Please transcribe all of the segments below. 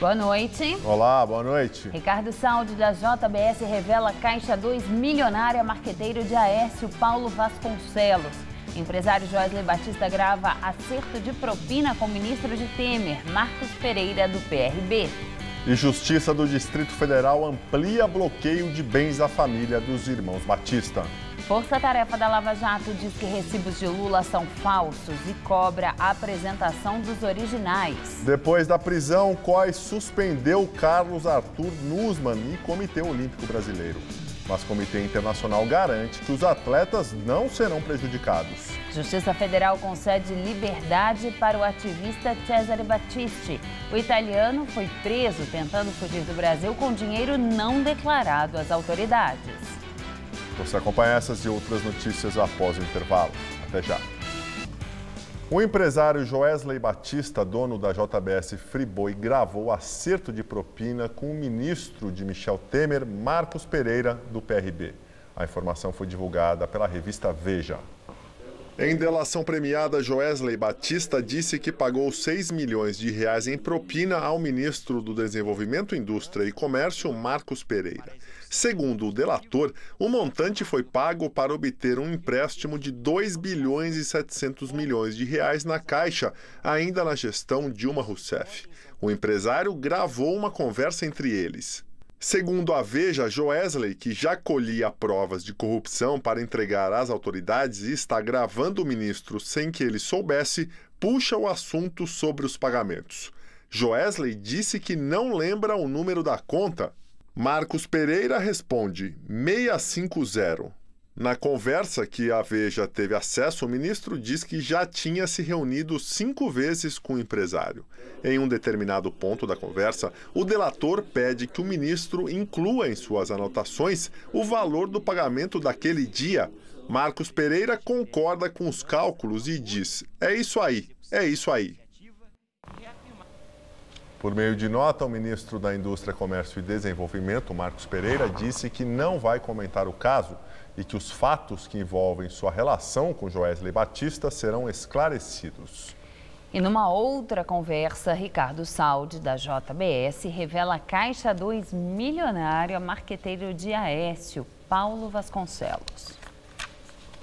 Boa noite. Olá, boa noite. Ricardo Saldi, da JBS, revela Caixa 2 milionária marqueteiro de Aécio Paulo Vasconcelos. Empresário Joesley Batista grava acerto de propina com o ministro de Temer, Marcos Pereira, do PRB. E Justiça do Distrito Federal amplia bloqueio de bens à família dos irmãos Batista. Força-tarefa da Lava Jato diz que recibos de Lula são falsos e cobra a apresentação dos originais. Depois da prisão, COI suspendeu Carlos Arthur Nussmann e Comitê Olímpico Brasileiro. Mas o Comitê Internacional garante que os atletas não serão prejudicados. Justiça Federal concede liberdade para o ativista Cesare Battisti. O italiano foi preso tentando fugir do Brasil com dinheiro não declarado às autoridades. Você acompanha essas e outras notícias após o intervalo. Até já. O empresário Joesley Batista, dono da JBS Friboi, gravou acerto de propina com o ministro de Michel Temer, Marcos Pereira, do PRB. A informação foi divulgada pela revista Veja. Em delação premiada, Joesley Batista disse que pagou 6 milhões de reais em propina ao ministro do Desenvolvimento, Indústria e Comércio, Marcos Pereira. Segundo o delator, o montante foi pago para obter um empréstimo de 2 bilhões e 700 milhões de reais na Caixa, ainda na gestão Dilma Rousseff. O empresário gravou uma conversa entre eles. Segundo a Veja, Joesley, que já colhia provas de corrupção para entregar às autoridades e está gravando o ministro sem que ele soubesse, puxa o assunto sobre os pagamentos. Joesley disse que não lembra o número da conta. Marcos Pereira responde 650. Na conversa que a Veja teve acesso, o ministro diz que já tinha se reunido 5 vezes com o empresário. Em um determinado ponto da conversa, o delator pede que o ministro inclua em suas anotações o valor do pagamento daquele dia. Marcos Pereira concorda com os cálculos e diz: é isso aí, é isso aí. Por meio de nota, o ministro da Indústria, Comércio e Desenvolvimento, Marcos Pereira, disse que não vai comentar o caso e que os fatos que envolvem sua relação com Joesley Batista serão esclarecidos. E numa outra conversa, Ricardo Saldi, da JBS, revela Caixa 2 milionária marqueteiro de Aécio Paulo Vasconcelos.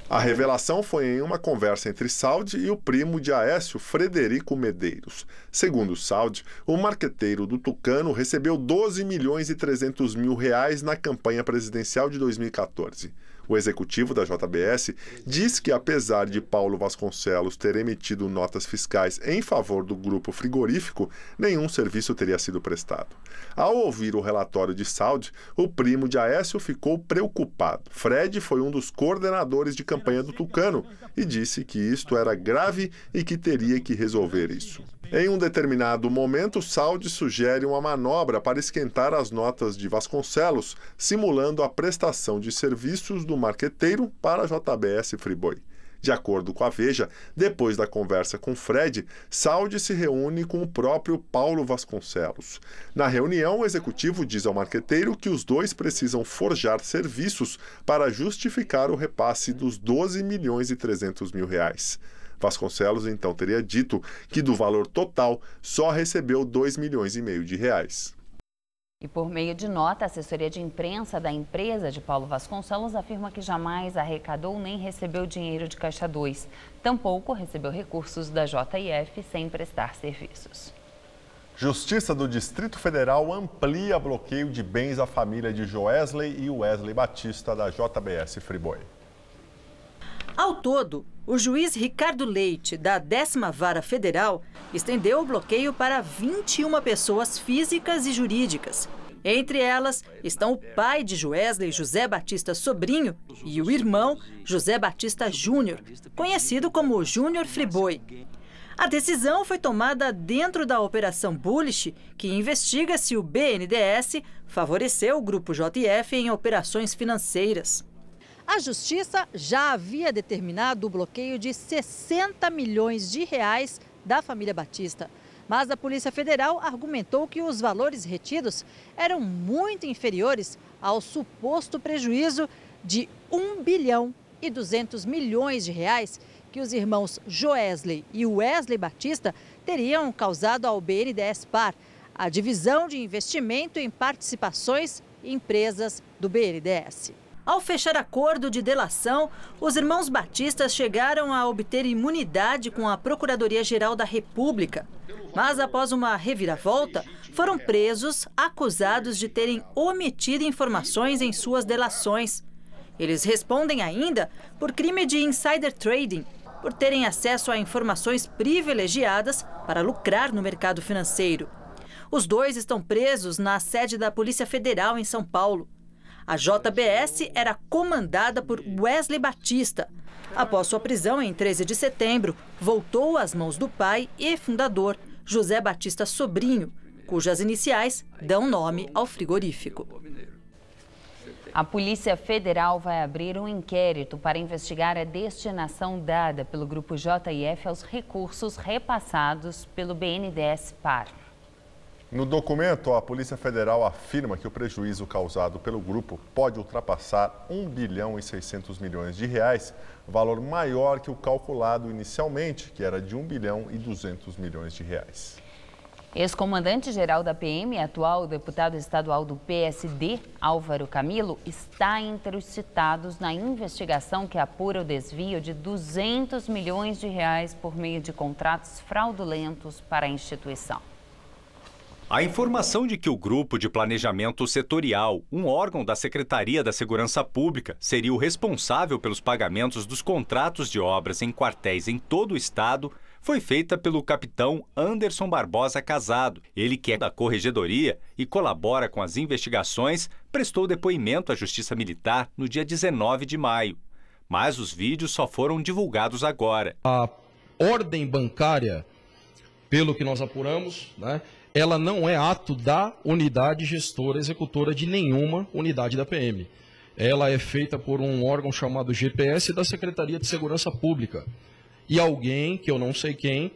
A revelação foi em uma conversa entre Saldi e o primo de Aécio, Frederico Medeiros. Segundo Saldi, o marqueteiro do Tucano recebeu 12 milhões e 300 mil reais na campanha presidencial de 2014. O executivo da JBS diz que, apesar de Paulo Vasconcelos ter emitido notas fiscais em favor do grupo frigorífico, nenhum serviço teria sido prestado. Ao ouvir o relatório de Saldi, o primo de Aécio ficou preocupado. Fred foi um dos coordenadores de campanha do Tucano e disse que isto era grave e que teria que resolver isso. Em um determinado momento, Saldi sugere uma manobra para esquentar as notas de Vasconcelos, simulando a prestação de serviços do marqueteiro para a JBS Friboi. De acordo com a Veja, depois da conversa com Fred, Saldi se reúne com o próprio Paulo Vasconcelos. Na reunião, o executivo diz ao marqueteiro que os dois precisam forjar serviços para justificar o repasse dos 12 milhões e 300 mil reais. Vasconcelos então teria dito que do valor total só recebeu 2 milhões e meio de reais. E por meio de nota, a assessoria de imprensa da empresa de Paulo Vasconcelos afirma que jamais arrecadou nem recebeu dinheiro de Caixa 2. Tampouco recebeu recursos da JIF sem prestar serviços. Justiça do Distrito Federal amplia bloqueio de bens à família de Joesley e Wesley Batista da JBS Friboi. Ao todo, o juiz Ricardo Leite, da 10ª Vara Federal, estendeu o bloqueio para 21 pessoas físicas e jurídicas. Entre elas estão o pai de Joesley, José Batista Sobrinho, e o irmão, José Batista Júnior, conhecido como Júnior Friboi. A decisão foi tomada dentro da Operação Bullish, que investiga se o BNDES favoreceu o Grupo JF em operações financeiras. A Justiça já havia determinado o bloqueio de 60 milhões de reais da família Batista. Mas a Polícia Federal argumentou que os valores retidos eram muito inferiores ao suposto prejuízo de 1 bilhão e 200 milhões de reais que os irmãos Joesley e Wesley Batista teriam causado ao BNDES Par, a divisão de investimento em participações em empresas do BNDES. Ao fechar acordo de delação, os irmãos Batistas chegaram a obter imunidade com a Procuradoria-Geral da República. Mas, após uma reviravolta, foram presos acusados de terem omitido informações em suas delações. Eles respondem ainda por crime de insider trading, por terem acesso a informações privilegiadas para lucrar no mercado financeiro. Os dois estão presos na sede da Polícia Federal em São Paulo. A JBS era comandada por Wesley Batista. Após sua prisão em 13 de setembro, voltou às mãos do pai e fundador, José Batista Sobrinho, cujas iniciais dão nome ao frigorífico. A Polícia Federal vai abrir um inquérito para investigar a destinação dada pelo Grupo JIF aos recursos repassados pelo BNDES-Par. No documento, a Polícia Federal afirma que o prejuízo causado pelo grupo pode ultrapassar 1 bilhão e 600 milhões de reais, valor maior que o calculado inicialmente, que era de 1 bilhão e 200 milhões de reais. Ex-comandante-geral da PM e atual deputado estadual do PSD, Álvaro Camilo, está entre os citados na investigação que apura o desvio de 200 milhões de reais por meio de contratos fraudulentos para a instituição. A informação de que o Grupo de Planejamento Setorial, um órgão da Secretaria da Segurança Pública, seria o responsável pelos pagamentos dos contratos de obras em quartéis em todo o estado, foi feita pelo capitão Anderson Barbosa Casado. Ele, que é da Corregedoria e colabora com as investigações, prestou depoimento à Justiça Militar no dia 19 de maio. Mas os vídeos só foram divulgados agora. A ordem bancária, pelo que nós apuramos, ela não é ato da unidade gestora executora de nenhuma unidade da PM. Ela é feita por um órgão chamado GPS da Secretaria de Segurança Pública. E alguém, que eu não sei quem,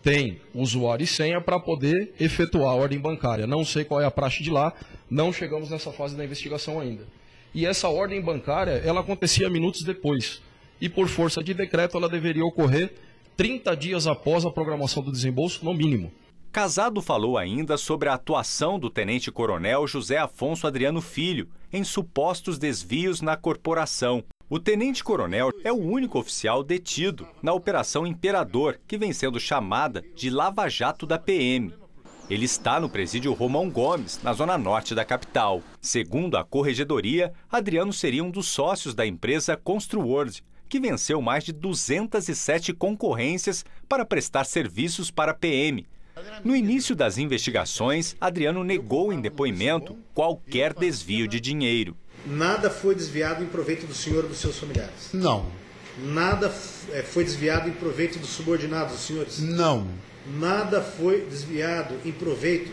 tem usuário e senha para poder efetuar a ordem bancária. Não sei qual é a praxe de lá, não chegamos nessa fase da investigação ainda. E essa ordem bancária, ela acontecia minutos depois. E por força de decreto, ela deveria ocorrer 30 dias após a programação do desembolso, no mínimo. Casado falou ainda sobre a atuação do tenente-coronel José Afonso Adriano Filho em supostos desvios na corporação. O tenente-coronel é o único oficial detido na Operação Imperador, que vem sendo chamada de Lava Jato da PM. Ele está no presídio Romão Gomes, na zona norte da capital. Segundo a Corregedoria, Adriano seria um dos sócios da empresa Construworld, que venceu mais de 207 concorrências para prestar serviços para a PM. No início das investigações, Adriano negou em depoimento qualquer desvio de dinheiro. Nada foi desviado em proveito do senhor ou dos seus familiares? Não. Nada foi desviado em proveito dos subordinados dos senhores? Não. Nada foi desviado em proveito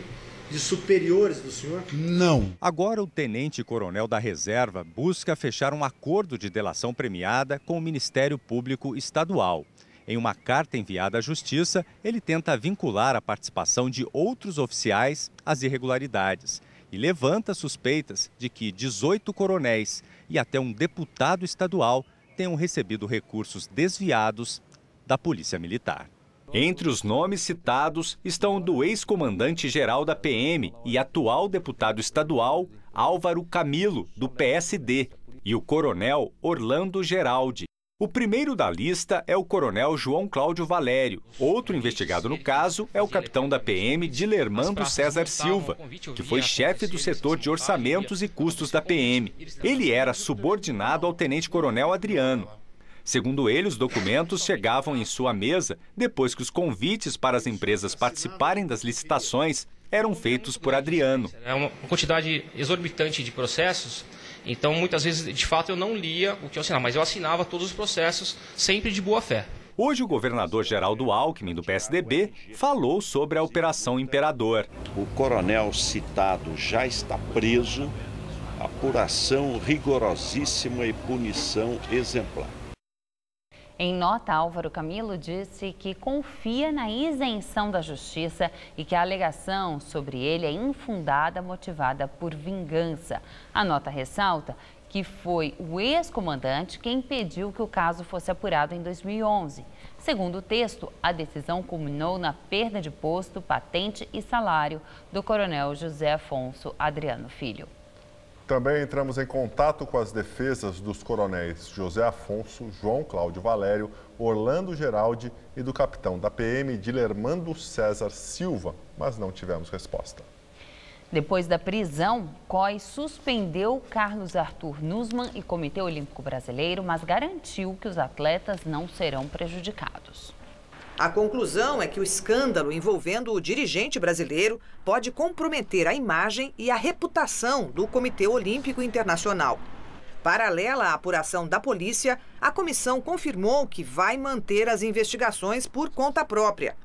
de superiores do senhor? Não. Agora o tenente-coronel da Reserva busca fechar um acordo de delação premiada com o Ministério Público Estadual. Em uma carta enviada à Justiça, ele tenta vincular a participação de outros oficiais às irregularidades e levanta suspeitas de que 18 coronéis e até um deputado estadual tenham recebido recursos desviados da Polícia Militar. Entre os nomes citados estão o do ex-comandante-geral da PM e atual deputado estadual Álvaro Camilo, do PSD, e o coronel Orlando Geraldi. O primeiro da lista é o coronel João Cláudio Valério. Outro investigado no caso é o capitão da PM, Dilermando César Silva, que foi chefe do setor de orçamentos e custos da PM. Ele era subordinado ao tenente-coronel Adriano. Segundo ele, os documentos chegavam em sua mesa depois que os convites para as empresas participarem das licitações eram feitos por Adriano. É uma quantidade exorbitante de processos. Então, muitas vezes, de fato, eu não lia o que eu assinava, mas eu assinava todos os processos, sempre de boa fé. Hoje, o governador Geraldo Alckmin, do PSDB, falou sobre a Operação Imperador. O coronel citado já está preso, apuração rigorosíssima e punição exemplar. Em nota, Álvaro Camilo disse que confia na isenção da Justiça e que a alegação sobre ele é infundada, motivada por vingança. A nota ressalta que foi o ex-comandante quem pediu que o caso fosse apurado em 2011. Segundo o texto, a decisão culminou na perda de posto, patente e salário do coronel José Afonso Adriano Filho. Também entramos em contato com as defesas dos coronéis José Afonso, João Cláudio Valério, Orlando Geraldi e do capitão da PM, Dilermando César Silva, mas não tivemos resposta. Depois da prisão, COI suspendeu Carlos Arthur Nussmann e Comitê Olímpico Brasileiro, mas garantiu que os atletas não serão prejudicados. A conclusão é que o escândalo envolvendo o dirigente brasileiro pode comprometer a imagem e a reputação do Comitê Olímpico Internacional. Paralela à apuração da polícia, a comissão confirmou que vai manter as investigações por conta própria.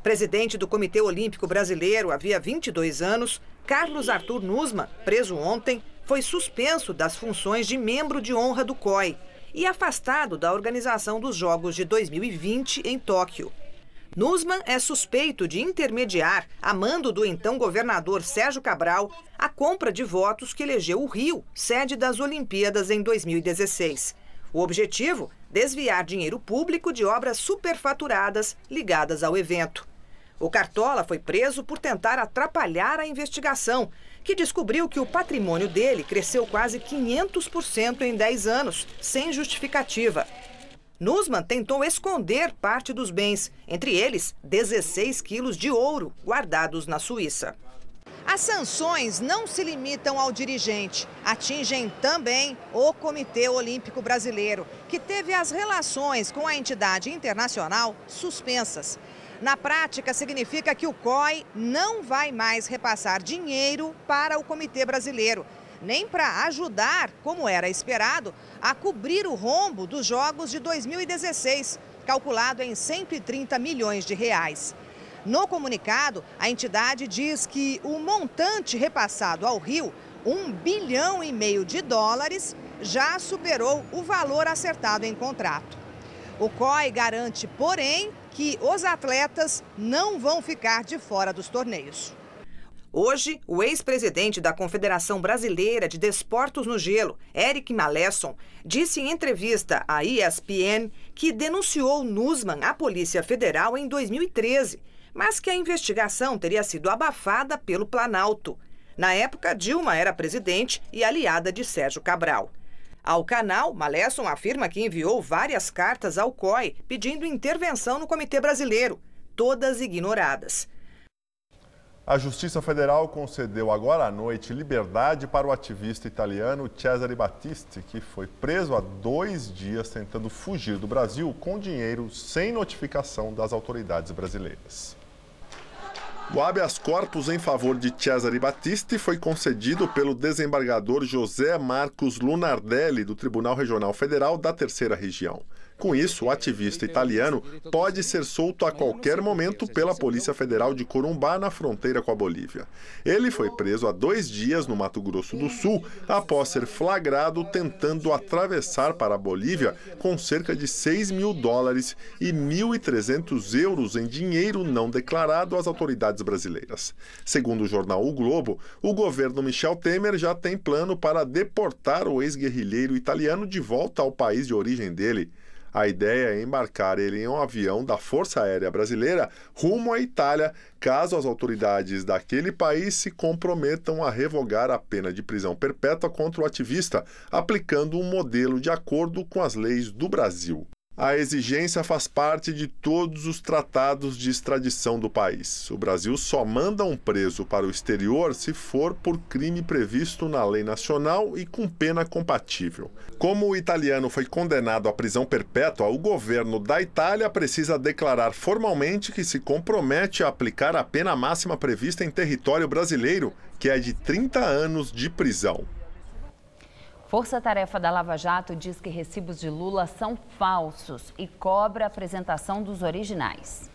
Presidente do Comitê Olímpico Brasileiro havia 22 anos, Carlos Arthur Nussmann, preso ontem, foi suspenso das funções de membro de honra do COI e afastado da organização dos Jogos de 2020 em Tóquio. Nussmann é suspeito de intermediar, a mando do então governador Sérgio Cabral, a compra de votos que elegeu o Rio, sede das Olimpíadas em 2016. O objetivo? Desviar dinheiro público de obras superfaturadas ligadas ao evento. O Cartola foi preso por tentar atrapalhar a investigação, que descobriu que o patrimônio dele cresceu quase 500% em 10 anos, sem justificativa. Nussmann tentou esconder parte dos bens, entre eles 16 quilos de ouro guardados na Suíça. As sanções não se limitam ao dirigente, atingem também o Comitê Olímpico Brasileiro, que teve as relações com a entidade internacional suspensas. Na prática, significa que o COI não vai mais repassar dinheiro para o Comitê Brasileiro, nem para ajudar, como era esperado, a cobrir o rombo dos Jogos de 2016, calculado em 130 milhões de reais. No comunicado, a entidade diz que o montante repassado ao Rio, US$ 1,5 bilhão, já superou o valor acertado em contrato. O COI garante, porém, que os atletas não vão ficar de fora dos torneios. Hoje, o ex-presidente da Confederação Brasileira de Desportos no Gelo, Eric Malesson, disse em entrevista à ESPN que denunciou Nussmann à Polícia Federal em 2013, mas que a investigação teria sido abafada pelo Planalto. Na época, Dilma era presidente e aliada de Sérgio Cabral. Ao canal, Malesson afirma que enviou várias cartas ao COI pedindo intervenção no Comitê Brasileiro, todas ignoradas. A Justiça Federal concedeu agora à noite liberdade para o ativista italiano Cesare Battisti, que foi preso há 2 dias tentando fugir do Brasil com dinheiro sem notificação das autoridades brasileiras. O habeas corpus em favor de Cesare Battisti foi concedido pelo desembargador José Marcos Lunardelli, do Tribunal Regional Federal da Terceira Região. Com isso, o ativista italiano pode ser solto a qualquer momento pela Polícia Federal de Corumbá, na fronteira com a Bolívia. Ele foi preso há 2 dias no Mato Grosso do Sul, após ser flagrado tentando atravessar para a Bolívia com cerca de $6 mil e 1.300 euros em dinheiro não declarado às autoridades brasileiras. Segundo o jornal O Globo, o governo Michel Temer já tem plano para deportar o ex-guerrilheiro italiano de volta ao país de origem dele. A ideia é embarcar ele em um avião da Força Aérea Brasileira rumo à Itália, caso as autoridades daquele país se comprometam a revogar a pena de prisão perpétua contra o ativista, aplicando um modelo de acordo com as leis do Brasil. A exigência faz parte de todos os tratados de extradição do país. O Brasil só manda um preso para o exterior se for por crime previsto na lei nacional e com pena compatível. Como o italiano foi condenado à prisão perpétua, o governo da Itália precisa declarar formalmente que se compromete a aplicar a pena máxima prevista em território brasileiro, que é de 30 anos de prisão. Força-tarefa da Lava Jato diz que recibos de Lula são falsos e cobra a apresentação dos originais.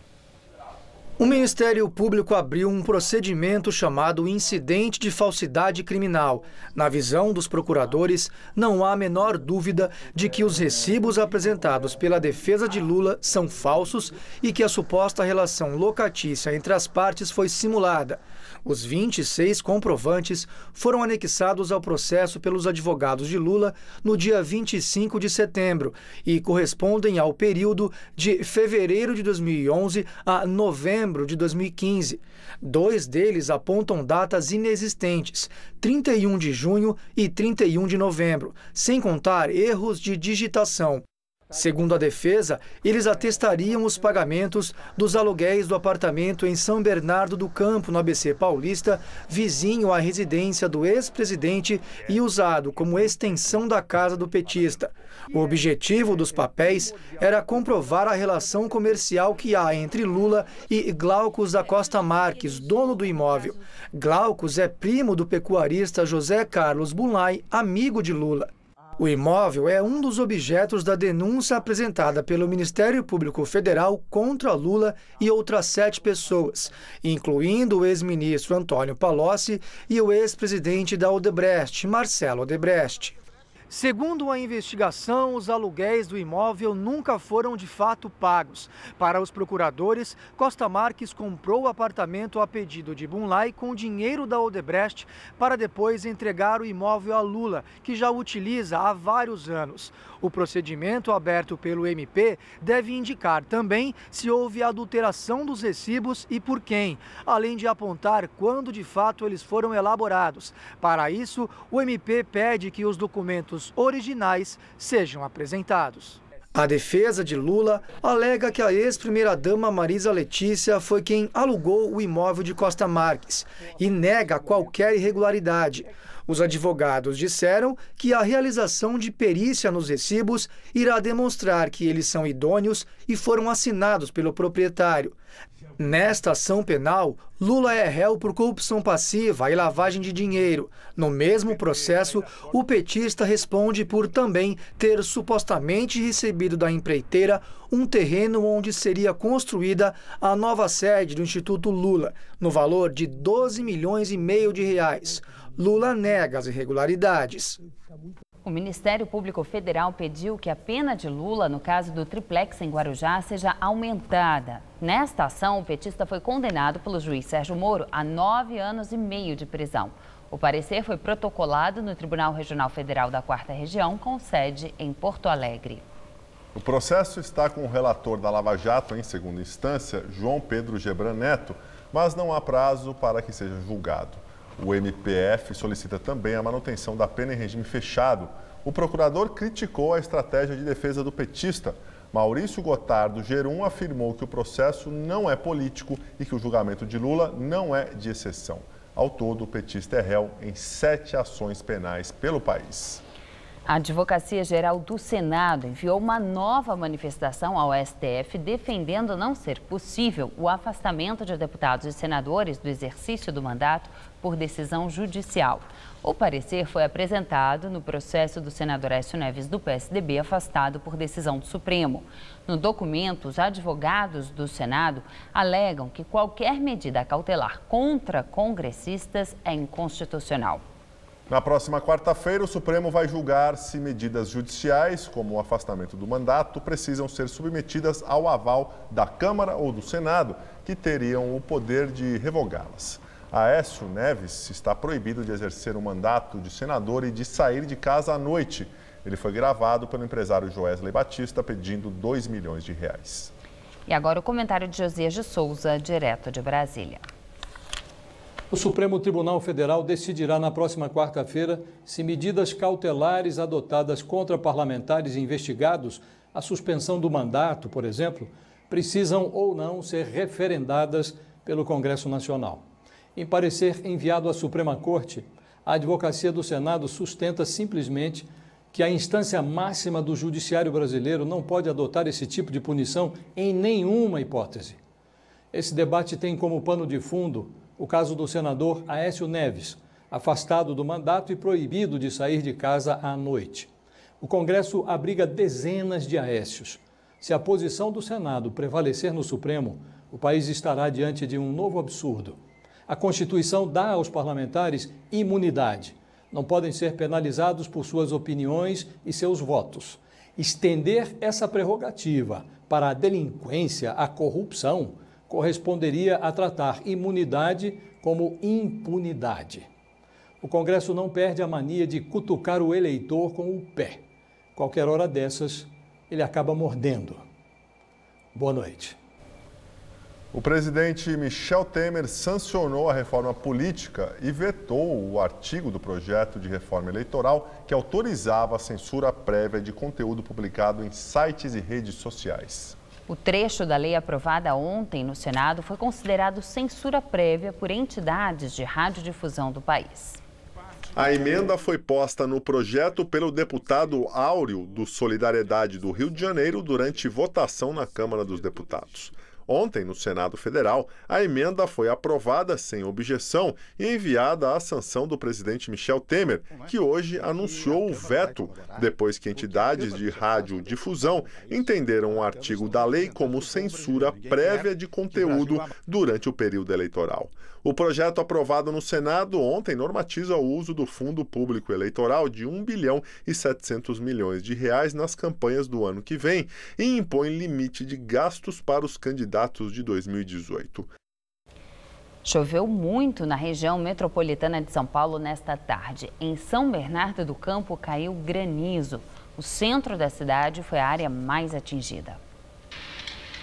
O Ministério Público abriu um procedimento chamado Incidente de Falsidade Criminal. Na visão dos procuradores, não há a menor dúvida de que os recibos apresentados pela defesa de Lula são falsos e que a suposta relação locatícia entre as partes foi simulada. Os 26 comprovantes foram anexados ao processo pelos advogados de Lula no dia 25 de setembro e correspondem ao período de fevereiro de 2011 a novembro de 2015. 2 deles apontam datas inexistentes, 31 de junho e 31 de novembro, sem contar erros de digitação. Segundo a defesa, eles atestariam os pagamentos dos aluguéis do apartamento em São Bernardo do Campo, no ABC Paulista, vizinho à residência do ex-presidente e usado como extensão da casa do petista. O objetivo dos papéis era comprovar a relação comercial que há entre Lula e Glaucus da Costa Marques, dono do imóvel. Glaucus é primo do pecuarista José Carlos Bunlai, amigo de Lula. O imóvel é um dos objetos da denúncia apresentada pelo Ministério Público Federal contra Lula e outras 7 pessoas, incluindo o ex-ministro Antônio Palocci e o ex-presidente da Odebrecht, Marcelo Odebrecht. Segundo a investigação, os aluguéis do imóvel nunca foram de fato pagos. Para os procuradores, Costa Marques comprou o apartamento a pedido de Bunlai com dinheiro da Odebrecht para depois entregar o imóvel a Lula, que já o utiliza há vários anos. O procedimento aberto pelo MP deve indicar também se houve adulteração dos recibos e por quem, além de apontar quando de fato eles foram elaborados. Para isso, o MP pede que os documentos originais sejam apresentados. A defesa de Lula alega que a ex-primeira-dama Marisa Letícia foi quem alugou o imóvel de Costa Marques e nega qualquer irregularidade. Os advogados disseram que a realização de perícia nos recibos irá demonstrar que eles são idôneos e foram assinados pelo proprietário. Nesta ação penal, Lula é réu por corrupção passiva e lavagem de dinheiro. No mesmo processo, o petista responde por também ter supostamente recebido da empreiteira um terreno onde seria construída a nova sede do Instituto Lula, no valor de 12,5 milhões de reais. Lula nega as irregularidades. O Ministério Público Federal pediu que a pena de Lula, no caso do triplex em Guarujá, seja aumentada. Nesta ação, o petista foi condenado pelo juiz Sérgio Moro a 9 anos e meio de prisão. O parecer foi protocolado no Tribunal Regional Federal da 4ª Região, com sede em Porto Alegre. O processo está com o relator da Lava Jato em segunda instância, João Pedro Gebran Neto, mas não há prazo para que seja julgado. O MPF solicita também a manutenção da pena em regime fechado. O procurador criticou a estratégia de defesa do petista. Maurício Gotardo Gerum afirmou que o processo não é político e que o julgamento de Lula não é de exceção. Ao todo, o petista é réu em 7 ações penais pelo país. A Advocacia Geral do Senado enviou uma nova manifestação ao STF defendendo não ser possível o afastamento de deputados e senadores do exercício do mandato por decisão judicial. O parecer foi apresentado no processo do senador Aécio Neves do PSDB afastado por decisão do Supremo. No documento, os advogados do Senado alegam que qualquer medida cautelar contra congressistas é inconstitucional. Na próxima quarta-feira, o Supremo vai julgar se medidas judiciais, como o afastamento do mandato, precisam ser submetidas ao aval da Câmara ou do Senado, que teriam o poder de revogá-las. Aécio Neves está proibido de exercer o mandato de senador e de sair de casa à noite. Ele foi gravado pelo empresário Joesley Batista pedindo R$2 milhões. E agora o comentário de Josias de Souza, direto de Brasília. O Supremo Tribunal Federal decidirá na próxima quarta-feira se medidas cautelares adotadas contra parlamentares investigados, a suspensão do mandato, por exemplo, precisam ou não ser referendadas pelo Congresso Nacional. Em parecer enviado à Suprema Corte, a Advocacia do Senado sustenta simplesmente que a instância máxima do judiciário brasileiro não pode adotar esse tipo de punição em nenhuma hipótese. Esse debate tem como pano de fundo o caso do senador Aécio Neves, afastado do mandato e proibido de sair de casa à noite. O Congresso abriga dezenas de Aécios. Se a posição do Senado prevalecer no Supremo, o país estará diante de um novo absurdo. A Constituição dá aos parlamentares imunidade. Não podem ser penalizados por suas opiniões e seus votos. Estender essa prerrogativa para a delinquência, a corrupção, corresponderia a tratar imunidade como impunidade. O Congresso não perde a mania de cutucar o eleitor com o pé. Qualquer hora dessas, ele acaba mordendo. Boa noite. O presidente Michel Temer sancionou a reforma política e vetou o artigo do projeto de reforma eleitoral que autorizava a censura prévia de conteúdo publicado em sites e redes sociais. O trecho da lei aprovada ontem no Senado foi considerado censura prévia por entidades de radiodifusão do país. A emenda foi posta no projeto pelo deputado Áureo, do Solidariedade do Rio de Janeiro, durante votação na Câmara dos Deputados. Ontem, no Senado Federal, a emenda foi aprovada sem objeção e enviada à sanção do presidente Michel Temer, que hoje anunciou o veto, depois que entidades de radiodifusão entenderam o artigo da lei como censura prévia de conteúdo durante o período eleitoral. O projeto aprovado no Senado ontem normatiza o uso do Fundo Público Eleitoral de R$ 1,7 bilhão nas campanhas do ano que vem e impõe limite de gastos para os candidatos de 2018. Choveu muito na região metropolitana de São Paulo nesta tarde. Em São Bernardo do Campo caiu granizo. O centro da cidade foi a área mais atingida.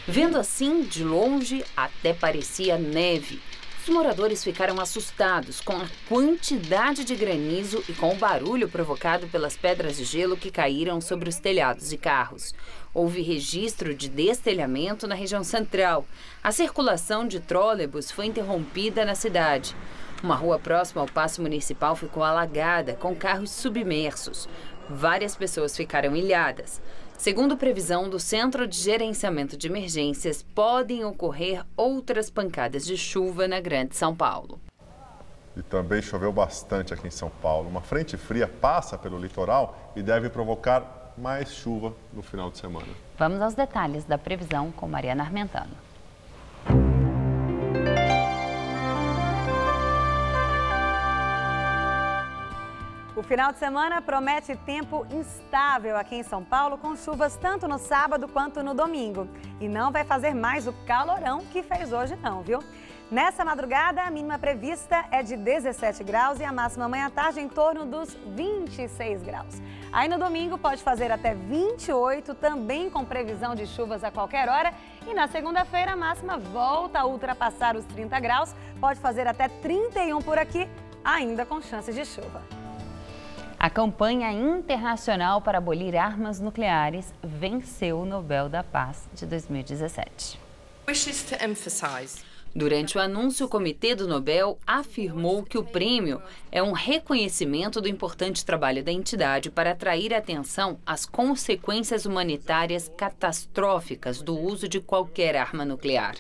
Vendo assim, de longe, até parecia neve. Os moradores ficaram assustados com a quantidade de granizo e com o barulho provocado pelas pedras de gelo que caíram sobre os telhados de carros. Houve registro de destelhamento na região central. A circulação de trólebus foi interrompida na cidade. Uma rua próxima ao Paço Municipal ficou alagada, com carros submersos. Várias pessoas ficaram ilhadas. Segundo previsão do Centro de Gerenciamento de Emergências, podem ocorrer outras pancadas de chuva na Grande São Paulo. E também choveu bastante aqui em São Paulo. Uma frente fria passa pelo litoral e deve provocar mais chuva no final de semana. Vamos aos detalhes da previsão com Mariana Armentano. O final de semana promete tempo instável aqui em São Paulo, com chuvas tanto no sábado quanto no domingo. E não vai fazer mais o calorão que fez hoje não, viu? Nessa madrugada, a mínima prevista é de 17 graus e a máxima amanhã à tarde em torno dos 26 graus. Aí no domingo pode fazer até 28, também com previsão de chuvas a qualquer hora. E na segunda-feira a máxima volta a ultrapassar os 30 graus, pode fazer até 31 por aqui, ainda com chances de chuva. A campanha internacional para abolir armas nucleares venceu o Nobel da Paz de 2017. Durante o anúncio, o Comitê do Nobel afirmou que o prêmio é um reconhecimento do importante trabalho da entidade para atrair atenção às consequências humanitárias catastróficas do uso de qualquer arma nuclear.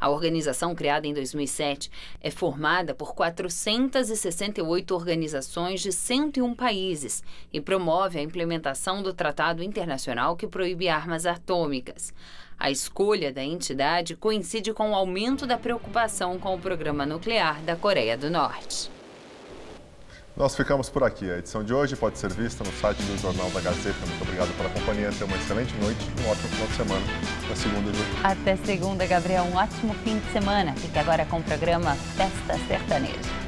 A organização, criada em 2007, é formada por 468 organizações de 101 países e promove a implementação do Tratado Internacional que proíbe armas atômicas. A escolha da entidade coincide com o aumento da preocupação com o programa nuclear da Coreia do Norte. Nós ficamos por aqui. A edição de hoje pode ser vista no site do Jornal da Gazeta. Muito obrigado pela companhia. Tenha uma excelente noite e um ótimo final de semana. Até segunda, Ju. Até segunda, Gabriel. Um ótimo fim de semana. Fique agora com o programa Festa Sertaneja.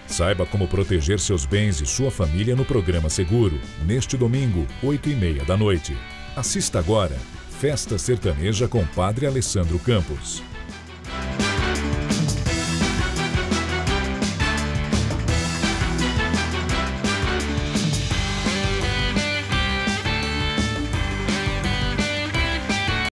Saiba como proteger seus bens e sua família no programa Seguro, neste domingo, 20h30 da noite. Assista agora, Festa Sertaneja com Padre Alessandro Campos.